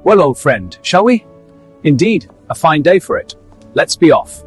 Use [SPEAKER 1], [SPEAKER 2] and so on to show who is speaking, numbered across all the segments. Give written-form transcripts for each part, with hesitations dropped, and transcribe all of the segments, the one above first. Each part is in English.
[SPEAKER 1] Well, old friend, shall we? Indeed, a fine day for it. Let's be off.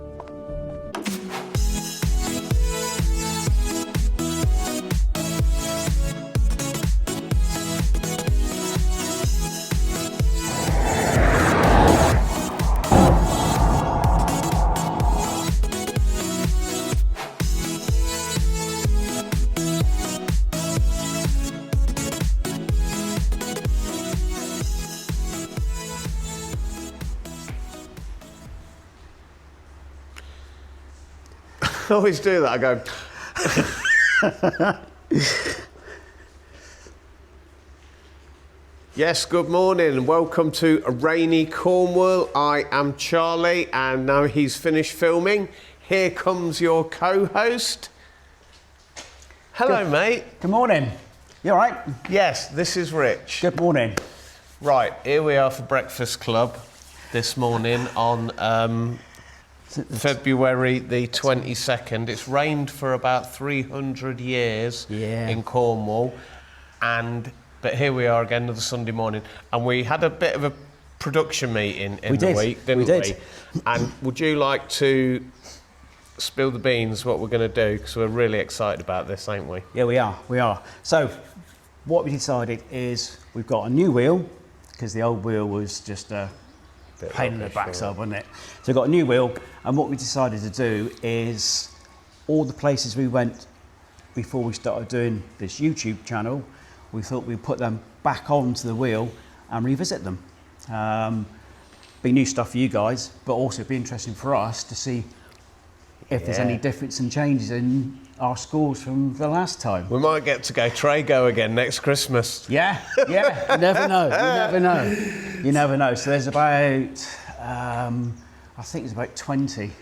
[SPEAKER 2] I always do that. I go. Yes, good morning and welcome to a rainy Cornwall. I am Charlie and now he's finished filming. Here comes your co-host. Hello, mate.
[SPEAKER 3] Good morning. You all right?
[SPEAKER 2] Yes, this is Rich.
[SPEAKER 3] Good morning.
[SPEAKER 2] Right, here we are for Breakfast Club this morning on February the 22nd. It's rained for about 300 years in Cornwall, but here we are again another Sunday morning, and we had a bit of a production meeting in the week, didn't we? And would you like to spill the beans what we're going to do, because we're really excited about this, ain't we?
[SPEAKER 3] Yeah, we are. So what we decided is we've got a new wheel, because the old wheel was just a pain in the backside, wasn't it? So we've got a new wheel, and what we decided to do is all the places we went before we started doing this YouTube channel, we thought we'd put them back onto the wheel and revisit them. Be new stuff for you guys, but also be interesting for us to see if there's any difference and changes in our scores from the last time.
[SPEAKER 2] We might get to go Trago again next Christmas.
[SPEAKER 3] Yeah, you never know. You never know. So there's about, I think it's about 20.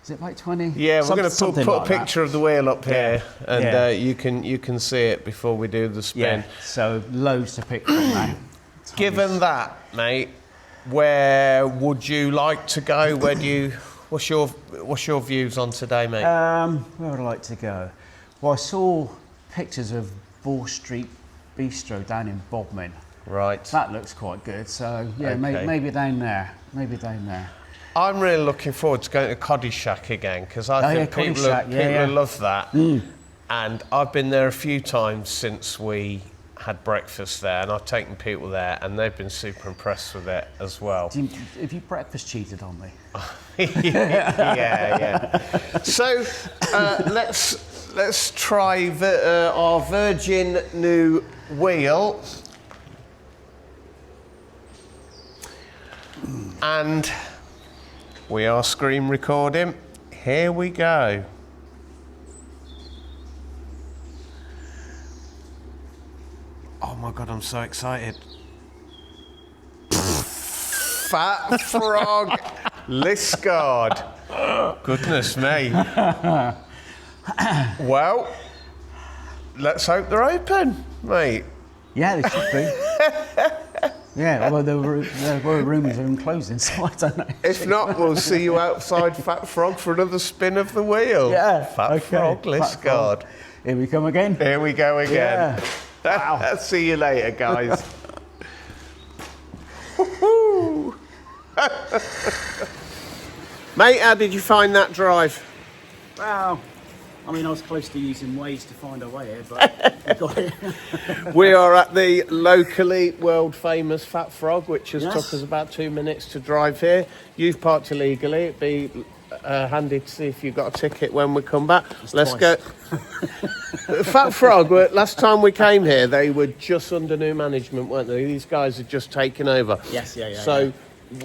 [SPEAKER 3] Is it about 20?
[SPEAKER 2] Yeah, we're going to put a picture of the wheel up here, and you can see it before we do the spin.
[SPEAKER 3] Yeah, so loads to pick from now.
[SPEAKER 2] Given that, mate, where would you like to go? What's your views on today, mate?
[SPEAKER 3] Where would I like to go? Well, I saw pictures of Ball Street Bistro down in Bodmin.
[SPEAKER 2] Right.
[SPEAKER 3] That looks quite good. So yeah, maybe down there.
[SPEAKER 2] I'm really looking forward to going to Coddy Shack again, because I think people love that. And I've been there a few times since we had breakfast there, and I've taken people there, and they've been super impressed with it as well.
[SPEAKER 3] Have you breakfast cheated on me?
[SPEAKER 2] yeah. So let's try our Virgin new wheel, and we are screen recording. Here we go. Oh my God, I'm so excited. Fat Frog Liskeard. Goodness me. Well, let's hope they're open, mate.
[SPEAKER 3] Yeah, they should be. Yeah, well, there were rumours of them closing, so I don't know.
[SPEAKER 2] If not, we'll see you outside Fat Frog for another spin of the wheel.
[SPEAKER 3] Yeah.
[SPEAKER 2] Fat Frog Liskeard.
[SPEAKER 3] Here we come again.
[SPEAKER 2] Here we go again.
[SPEAKER 3] Yeah. Wow.
[SPEAKER 2] See you later, guys. Mate, how did you find that drive?
[SPEAKER 3] Wow. I mean, I was close to using Waze to find our way here, but I got it.
[SPEAKER 2] We are at the locally world famous Fat Frog, which has took us about 2 minutes to drive here. You've parked illegally. It'd be handy to see if you've got a ticket when we come back. Let's go. Fat Frog, last time we came here, they were just under new management, weren't they? These guys had just taken over.
[SPEAKER 3] Yes, yeah.
[SPEAKER 2] So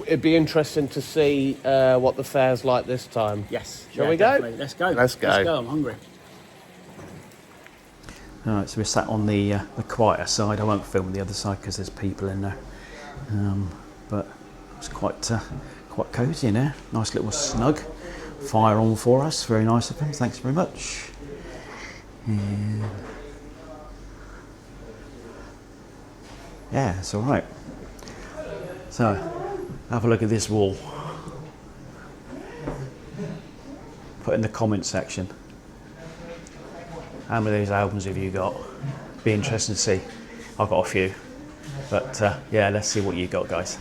[SPEAKER 2] it'd be interesting to see what the fare's like this time.
[SPEAKER 3] Yes.
[SPEAKER 2] Shall we go?
[SPEAKER 3] Definitely. Let's go. I'm hungry. All right, so we're sat on the quieter side. I won't film the other side because there's people in there. But it's quite cosy in there. Nice little snug. Fire on for us. Very nice of them. Thanks very much. And yeah, it's all right. So, have a look at this wall. Put in the comment section. How many of these albums have you got? Be interesting to see. I've got a few. But yeah, let's see what you got, guys.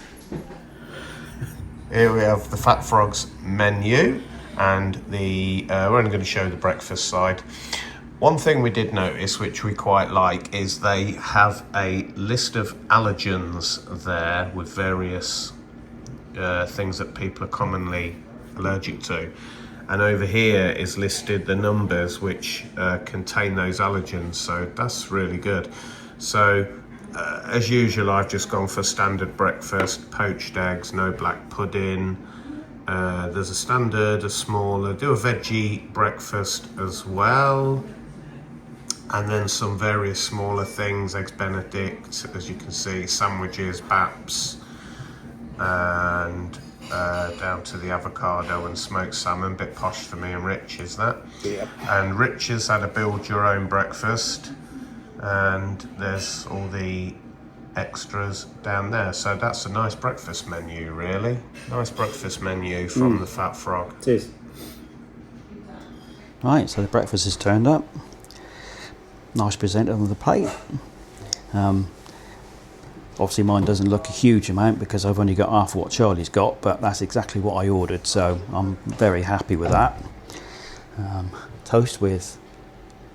[SPEAKER 2] Here we have the Fat Frog's menu, and we're only going to show the breakfast side. One thing we did notice, which we quite like, is they have a list of allergens there with various things that people are commonly allergic to. And over here is listed the numbers which contain those allergens, so that's really good. So as usual, I've just gone for standard breakfast, poached eggs, no black pudding. There's a standard, a smaller, do a veggie breakfast as well. And then some various smaller things, eggs Benedict, as you can see, sandwiches, baps, and down to the avocado and smoked salmon. Bit posh for me and Rich, is that?
[SPEAKER 3] Yep.
[SPEAKER 2] And Rich has had a build your own breakfast, and there's all the extras down there. So that's a nice breakfast menu, really. Nice breakfast menu from the Fat Frog.
[SPEAKER 3] It is. Right, so the breakfast is turned up. Nice presented on the plate. Obviously mine doesn't look a huge amount because I've only got half of what Charlie's got, but that's exactly what I ordered, so I'm very happy with that. Toast with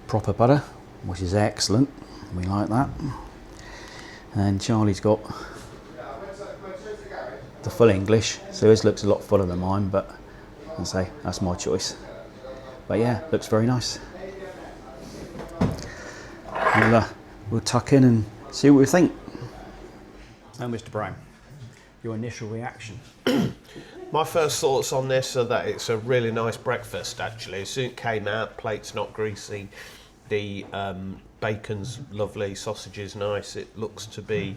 [SPEAKER 3] proper butter, which is excellent. We like that. And Charlie's got the full English, so his looks a lot fuller than mine, but I'll say that's my choice. But yeah, looks very nice. We'll tuck in and see what we think. Now, Mr. Brown, your initial reaction?
[SPEAKER 2] My first thoughts on this are that it's a really nice breakfast, actually. As soon as it came out, plate's not greasy, the bacon's lovely, sausage is nice, it looks to be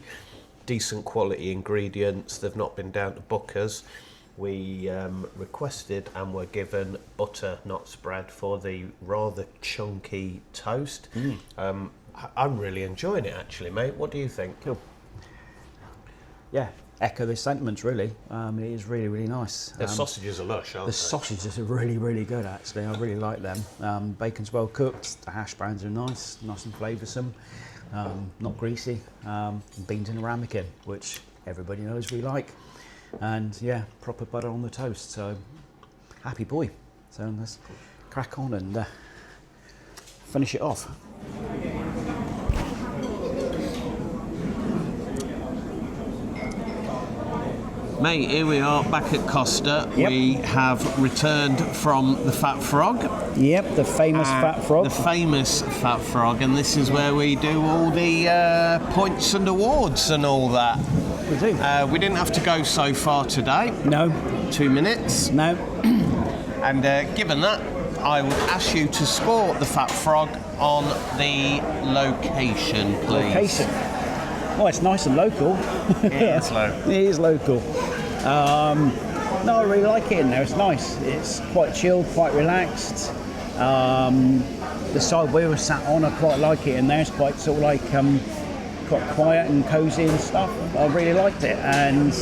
[SPEAKER 2] decent quality ingredients. They've not been down to Booker's. We requested and were given butter, not spread, for the rather chunky toast. I'm really enjoying it, actually, mate. What do you think?
[SPEAKER 3] Cool. Yeah, echo the sentiments, really. It is really, really nice.
[SPEAKER 2] The sausages are lush, aren't
[SPEAKER 3] The
[SPEAKER 2] they?
[SPEAKER 3] sausages are really, really good, actually. I really like them. Bacon's well cooked. The hash browns are nice and flavoursome. Not greasy. Beans in a ramekin, which everybody knows we like. And yeah, proper butter on the toast. So happy boy. So let's crack on and finish it off.
[SPEAKER 2] Mate, here we are back at Costa.
[SPEAKER 3] Yep.
[SPEAKER 2] We have returned from the Fat Frog.
[SPEAKER 3] Yep, the famous Fat Frog.
[SPEAKER 2] The famous Fat Frog, and this is where we do all the points and awards and all that.
[SPEAKER 3] We do.
[SPEAKER 2] We didn't have to go so far today.
[SPEAKER 3] No.
[SPEAKER 2] 2 minutes.
[SPEAKER 3] No.
[SPEAKER 2] And given that, I would ask you to score the Fat Frog on the location, please.
[SPEAKER 3] Location. Oh, it's nice and local.
[SPEAKER 2] It is local.
[SPEAKER 3] It is local. No, I really like it in there. It's nice. It's quite chilled, quite relaxed. The side we were sat on, I quite like it in there. It's quite sort of like quite quiet and cosy and stuff. I really liked it, and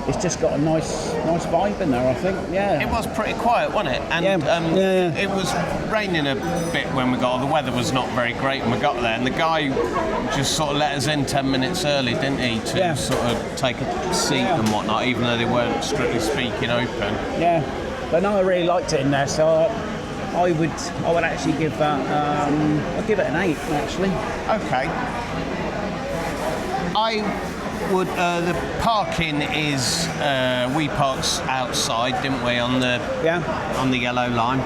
[SPEAKER 3] it's just got a nice vibe in there, I think. Yeah.
[SPEAKER 2] It was pretty quiet, wasn't it? And
[SPEAKER 3] yeah.
[SPEAKER 2] it was raining a bit when we got. The weather was not very great when we got there, and the guy just sort of let us in 10 minutes early, didn't he, to sort of take a seat and whatnot, even though they weren't strictly speaking open.
[SPEAKER 3] Yeah, but no, I really liked it in there, so I would actually give that. I'll give it an 8, actually.
[SPEAKER 2] Okay. The parking is we parked outside, didn't we, on the yellow line.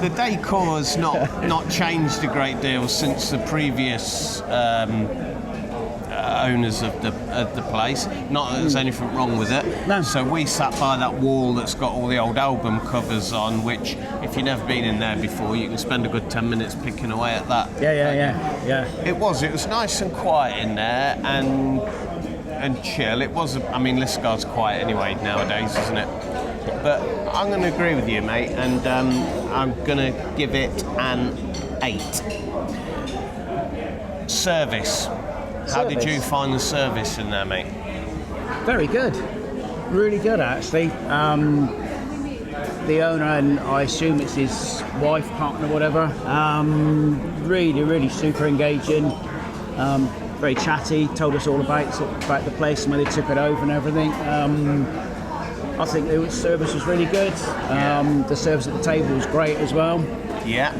[SPEAKER 2] The decor's not changed a great deal since the previous owners of the place. Not that there's anything wrong with it.
[SPEAKER 3] No.
[SPEAKER 2] So we sat by that wall that's got all the old album covers on, which if you've never been in there before, you can spend a good 10 minutes picking away at that.
[SPEAKER 3] Yeah.
[SPEAKER 2] It was nice and quiet in there and chill. It was, Liskeard's quiet anyway nowadays, isn't it? But I'm going to agree with you, mate, and I'm going to give it an 8. Service. How did you find the service in there, mate?
[SPEAKER 3] Very good. Really good, actually. the owner, and I assume it's his wife, partner, whatever. Really super engaging. Very chatty. Told us all about the place and when they took it over and everything. I think the service was really good. The service at the table was great as well.
[SPEAKER 2] Yeah.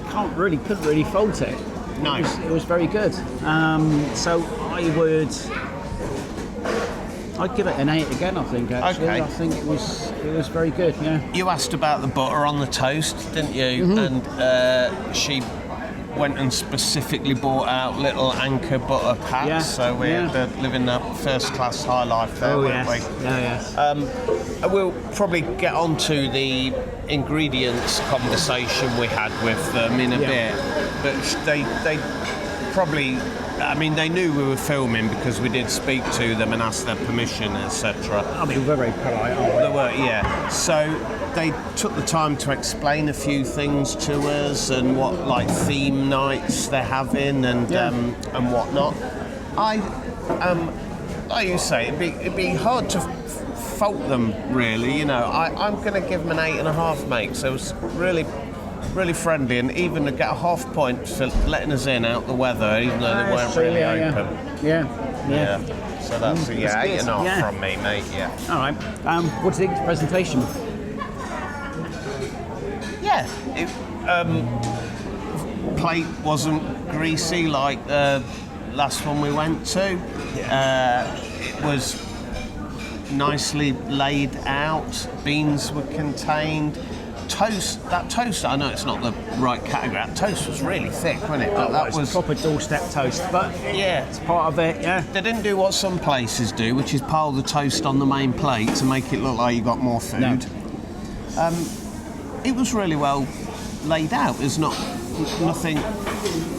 [SPEAKER 3] Couldn't really fault it.
[SPEAKER 2] No.
[SPEAKER 3] It was very good. So I'd give it an 8 again, I think, actually.
[SPEAKER 2] Okay.
[SPEAKER 3] I think it was very good, yeah.
[SPEAKER 2] You asked about the butter on the toast, didn't you?
[SPEAKER 3] Mm-hmm.
[SPEAKER 2] And she went and specifically bought out little Anchor butter packs,
[SPEAKER 3] Yeah,
[SPEAKER 2] so we had to live in that first-class high life there, weren't we?
[SPEAKER 3] Yes.
[SPEAKER 2] We'll probably get on to the ingredients conversation we had with them in a bit, but they probably, I mean, they knew we were filming because we did speak to them and ask their permission, etc.
[SPEAKER 3] I mean, we're very polite, aren't we?
[SPEAKER 2] They were, yeah. So they took the time to explain a few things to us and what, like, theme nights they're having and whatnot. Like you say, it'd be hard to fault them, really. You know, I'm going to give them an 8.5, mate. So it was really friendly, and even to get a half point for letting us in out the weather, even though they weren't really open.
[SPEAKER 3] Yeah.
[SPEAKER 2] So that's a 8.5 from me, mate. Yeah.
[SPEAKER 3] All right. What do you think of the presentation?
[SPEAKER 2] Yeah. Plate wasn't greasy like the last one we went to. It was nicely laid out. Beans were contained. Toast, I know it's not the right category. That toast was really thick, wasn't it? But that was
[SPEAKER 3] proper doorstep toast. But
[SPEAKER 2] yeah,
[SPEAKER 3] it's part of it. Yeah.
[SPEAKER 2] They didn't do what some places do, which is pile the toast on the main plate to make it look like you got more food.
[SPEAKER 3] No.
[SPEAKER 2] It was really well laid out. There's nothing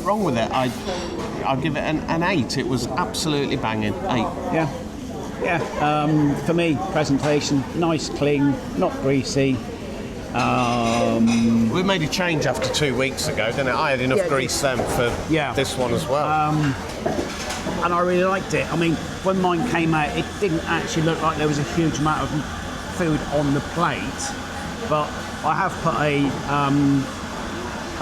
[SPEAKER 2] wrong with it. I'll give it an 8. It was absolutely banging. 8.
[SPEAKER 3] Yeah. For me, presentation nice, clean, not greasy.
[SPEAKER 2] We made a change after 2 weeks ago, didn't it? I had enough grease then for this one as well.
[SPEAKER 3] And I really liked it. I mean, when mine came out, it didn't actually look like there was a huge amount of food on the plate, but I have put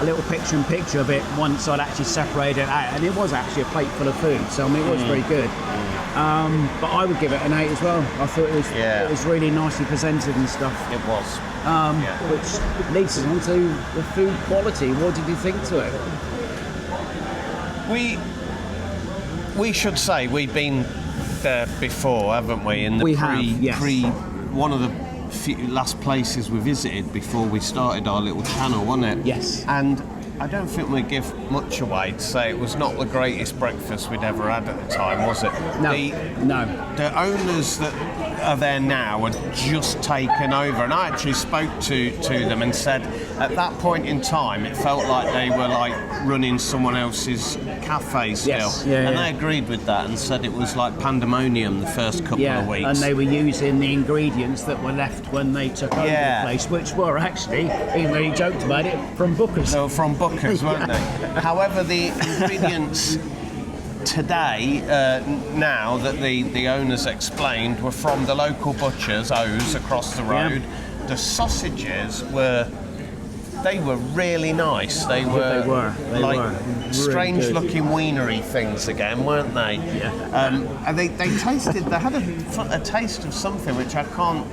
[SPEAKER 3] a little picture of it once I'd actually separated it out, and it was actually a plate full of food, so I mean, it was very good. But I would give it an 8 as well. I thought it was really nicely presented and stuff.
[SPEAKER 2] It was.
[SPEAKER 3] Which leads us on to the food quality. What did you think to it?
[SPEAKER 2] We should say we've been there before, haven't we? In the one of the last places we visited before we started our little channel, wasn't it?
[SPEAKER 3] Yes.
[SPEAKER 2] And I don't think we give much away to say it was not the greatest breakfast we'd ever had at the time, was it?
[SPEAKER 3] No.
[SPEAKER 2] The owners that are there now are just taken over, and I actually spoke to them and said at that point in time it felt like they were like running someone else's cafe still. And they agreed with that and said it was like pandemonium the first couple of weeks.
[SPEAKER 3] And they were using the ingredients that were left when they took over the place, which were actually, even though you joked about it, from Booker's.
[SPEAKER 2] They were from Booker's, weren't they? However, the ingredients today, now that the owners explained, were from the local butcher's, O's, across the road. The sausages were really nice. They were really strange-looking wienery things again, weren't they? And they tasted. They had a taste of something which I can't.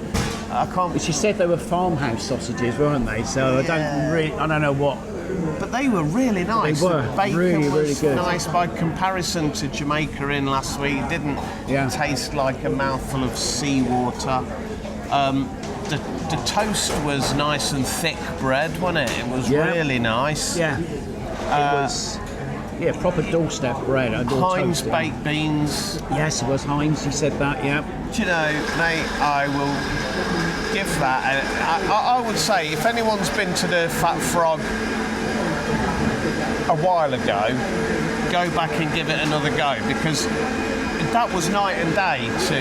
[SPEAKER 3] She said they were farmhouse sausages, weren't they? So I don't know what.
[SPEAKER 2] But they were really nice.
[SPEAKER 3] They were
[SPEAKER 2] the bacon
[SPEAKER 3] really
[SPEAKER 2] was
[SPEAKER 3] good.
[SPEAKER 2] Nice by comparison to Jamaica Inn last week. It didn't taste like a mouthful of seawater. The toast was nice and thick bread, wasn't it? It was really nice.
[SPEAKER 3] Yeah. It was proper doorstep bread.
[SPEAKER 2] Heinz baked beans.
[SPEAKER 3] Yes, it was Heinz. You said that. Yeah.
[SPEAKER 2] Do you know, mate, I will give that. I would say if anyone's been to the Fat Frog a while ago, go back and give it another go, because that was night and day to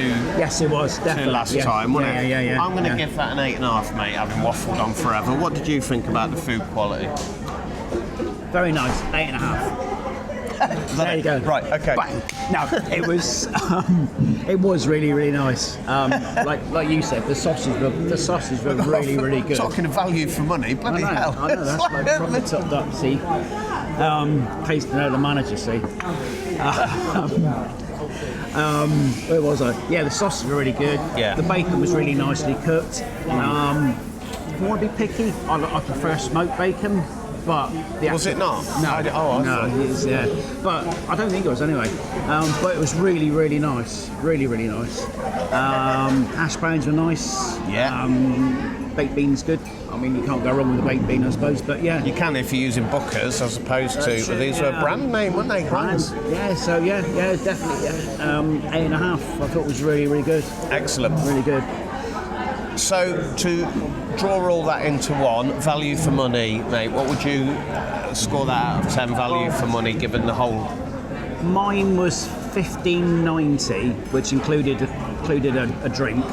[SPEAKER 3] it was definitely
[SPEAKER 2] to last time, wasn't it?
[SPEAKER 3] Yeah.
[SPEAKER 2] I'm going to give that an 8.5, mate. Having waffled on forever. What did you think about the food quality?
[SPEAKER 3] Very nice, 8.5. There you go.
[SPEAKER 2] Right, okay.
[SPEAKER 3] Bang. No, it was really, really nice. Like you said, the sausages were really, really good.
[SPEAKER 2] Talking of value for money, bloody hell.
[SPEAKER 3] I know, that's like proper topped up, see. Pays to know the manager, see. Where was I? Yeah, the sausages were really good.
[SPEAKER 2] Yeah.
[SPEAKER 3] The bacon was really nicely cooked. If I want to be picky, I prefer smoked bacon. But
[SPEAKER 2] was it not?
[SPEAKER 3] No,
[SPEAKER 2] I
[SPEAKER 3] no, it is, yeah. But I don't think it was anyway. But it was really, really nice. Really, really nice. Hash browns were nice.
[SPEAKER 2] Yeah.
[SPEAKER 3] Baked beans good. I mean, you can't go wrong with a baked bean, I suppose. But yeah.
[SPEAKER 2] You can if you're using Bookers as opposed to.
[SPEAKER 3] True,
[SPEAKER 2] These were brand name, weren't they?
[SPEAKER 3] Brands. Yeah. So yeah, definitely. Yeah. 8.5. I thought was really, really good.
[SPEAKER 2] Excellent.
[SPEAKER 3] Really good.
[SPEAKER 2] So to draw all that into one, value for money, mate, what would you score that out of 10 value for money given the whole?
[SPEAKER 3] Mine was $15.90, which included a drink.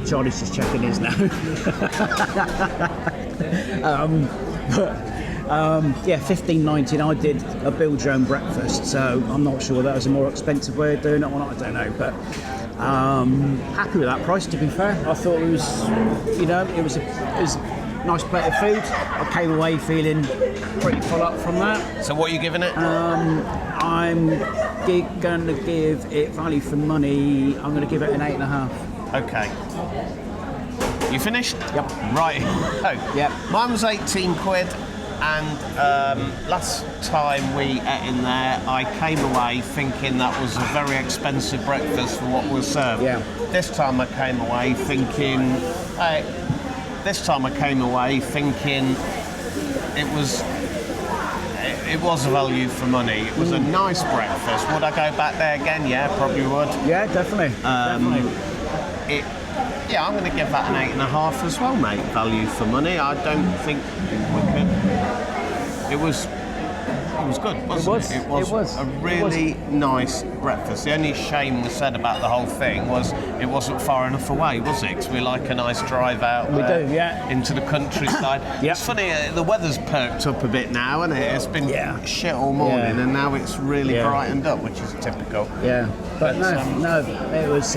[SPEAKER 3] Charlie's just checking his now. Yeah, $15.90. And I did a build your own breakfast, so I'm not sure that was a more expensive way of doing it or not. I don't know, but. Happy with that price, to be fair. I thought it was, it was a nice plate of food. I came away feeling pretty full up from that.
[SPEAKER 2] So what are you giving it?
[SPEAKER 3] I'm going to give it value for money. I'm going to give it an 8.5.
[SPEAKER 2] Okay. You finished?
[SPEAKER 3] Yep.
[SPEAKER 2] Right. Oh.
[SPEAKER 3] Yep.
[SPEAKER 2] Mine was 18 quid. And last time we ate in there, I came away thinking that was a very expensive breakfast for what was served.
[SPEAKER 3] Yeah.
[SPEAKER 2] This time I came away thinking it was a value for money. It was a nice breakfast. Would I go back there again? Yeah, probably would.
[SPEAKER 3] Yeah, definitely. Definitely.
[SPEAKER 2] Yeah, I'm going to give that an 8.5 as well, mate. Value for money. I don't think we could. It was good, wasn't it? It was a really nice breakfast. The only shame we said about the whole thing was it wasn't far enough away, was it? Because we like a nice drive out into the countryside.
[SPEAKER 3] Yep.
[SPEAKER 2] It's funny, the weather's perked up a bit now, isn't it? It's been shit all morning, and now it's really brightened up, which is typical.
[SPEAKER 3] Yeah, but no, it was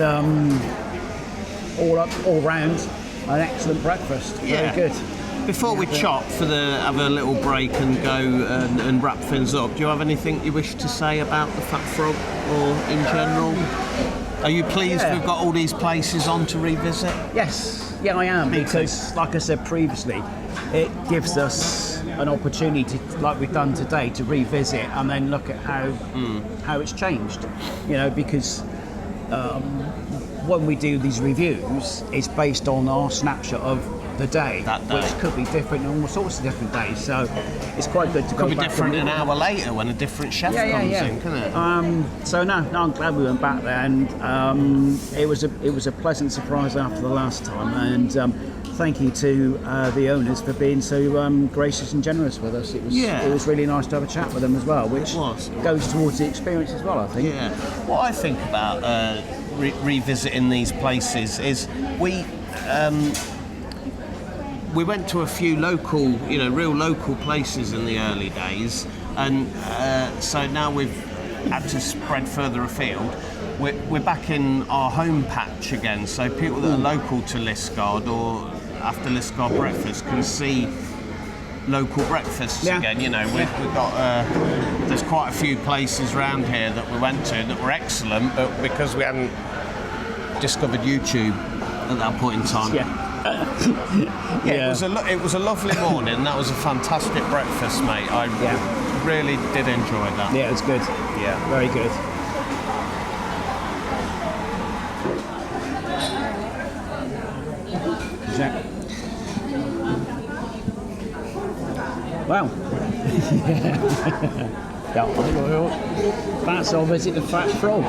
[SPEAKER 3] all round an excellent breakfast. Very good.
[SPEAKER 2] Before we chop have a little break and go and wrap things up, do you have anything you wish to say about the Fat Frog or in general? Are you pleased we've got all these places on to revisit?
[SPEAKER 3] Yes, I am, because like I said previously, it gives us an opportunity, like we've done today, to revisit and then look at how it's changed. Because when we do these reviews, it's based on our snapshot of the day, which could be different on all sorts of different days. So it's quite good to go back.
[SPEAKER 2] Could be different an hour later when a different chef comes in, couldn't it?
[SPEAKER 3] So no, I'm glad we went back there, and it was a pleasant surprise after the last time. And thank you to the owners for being so gracious and generous with us. It was really nice to have a chat with them as well, which goes towards the experience as well, I think.
[SPEAKER 2] Yeah. What I think about revisiting these places is we went to a few local, real local places in the early days, and so now we've had to spread further afield. We're back in our home patch again, so people that are local to Liskeard or after Liskeard breakfast can see local breakfasts again. We've got there's quite a few places around here that we went to that were excellent, but because we hadn't discovered YouTube at that point in time. It was a lovely morning. That was a fantastic breakfast, mate. I really did enjoy that.
[SPEAKER 3] Yeah, it was good.
[SPEAKER 2] Yeah,
[SPEAKER 3] very good. Wow. That's our visit to Fat Frog.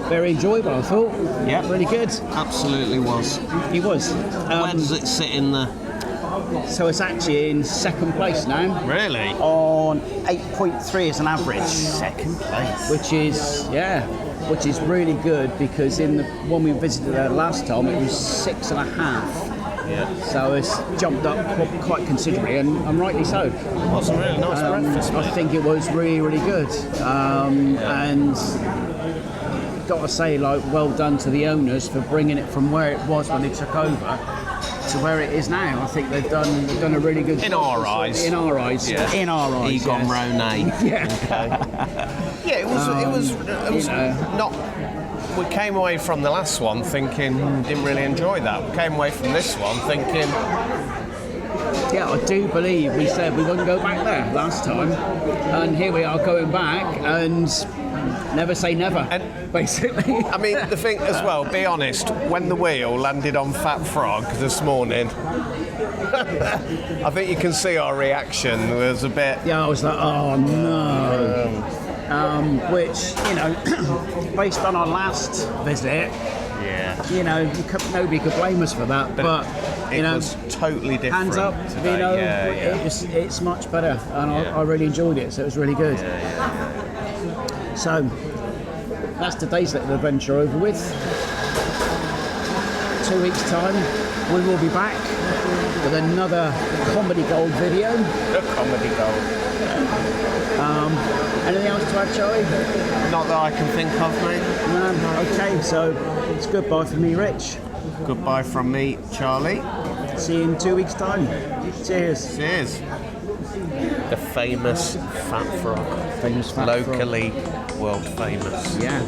[SPEAKER 3] Very enjoyable, I thought.
[SPEAKER 2] Yeah,
[SPEAKER 3] really good.
[SPEAKER 2] Absolutely was.
[SPEAKER 3] He was.
[SPEAKER 2] Where does it sit in the?
[SPEAKER 3] So it's actually in second place now.
[SPEAKER 2] Really?
[SPEAKER 3] On 8.3 as an average.
[SPEAKER 2] Second place.
[SPEAKER 3] Which is really good, because when we visited there last time it was 6.5.
[SPEAKER 2] Yeah.
[SPEAKER 3] So it's jumped up quite considerably, and rightly so.
[SPEAKER 2] Well, it's a really nice breakfast,
[SPEAKER 3] I
[SPEAKER 2] mate.
[SPEAKER 3] think it was really, really good. And got to say, like, well done to the owners for bringing it from where it was when they took over to where it is now. I think they've done a really good
[SPEAKER 2] In
[SPEAKER 3] job.
[SPEAKER 2] our eyes.
[SPEAKER 3] In our eyes.
[SPEAKER 2] Yeah.
[SPEAKER 3] In our eyes.
[SPEAKER 2] Egon
[SPEAKER 3] yes.
[SPEAKER 2] Ronay.
[SPEAKER 3] Yeah.
[SPEAKER 2] Yeah, it was
[SPEAKER 3] you know.
[SPEAKER 2] not. We came away from the last one thinking didn't really enjoy that. We came away from this one thinking
[SPEAKER 3] Yeah, I do believe we said we wouldn't go back there last time, and here we are going back, and never say never,
[SPEAKER 2] And-
[SPEAKER 3] basically.
[SPEAKER 2] I mean, the thing as well, be honest, when the wheel landed on Fat Frog this morning, I think you can see our reaction was a bit.
[SPEAKER 3] Yeah, I was like, oh no. Which, you know, based on our last visit,
[SPEAKER 2] Yeah.
[SPEAKER 3] you know, nobody could blame us for that. But you
[SPEAKER 2] It
[SPEAKER 3] know,
[SPEAKER 2] was totally different.
[SPEAKER 3] hands up,
[SPEAKER 2] today.
[SPEAKER 3] you know,
[SPEAKER 2] Yeah.
[SPEAKER 3] it's much better, and
[SPEAKER 2] Yeah.
[SPEAKER 3] I really enjoyed it. So it was really good. So that's today's little adventure over with. 2 weeks' time, we will be back with another comedy gold video.
[SPEAKER 2] The comedy gold.
[SPEAKER 3] Anything else to add, Charlie?
[SPEAKER 2] Not that I can think of, mate.
[SPEAKER 3] No. Okay, so it's goodbye from me, Rich.
[SPEAKER 2] Goodbye from me, Charlie.
[SPEAKER 3] See you in 2 weeks' time. Cheers.
[SPEAKER 2] Cheers. The famous Fat Frog.
[SPEAKER 3] Famous Fat Frog.
[SPEAKER 2] Locally world famous.
[SPEAKER 3] Yeah.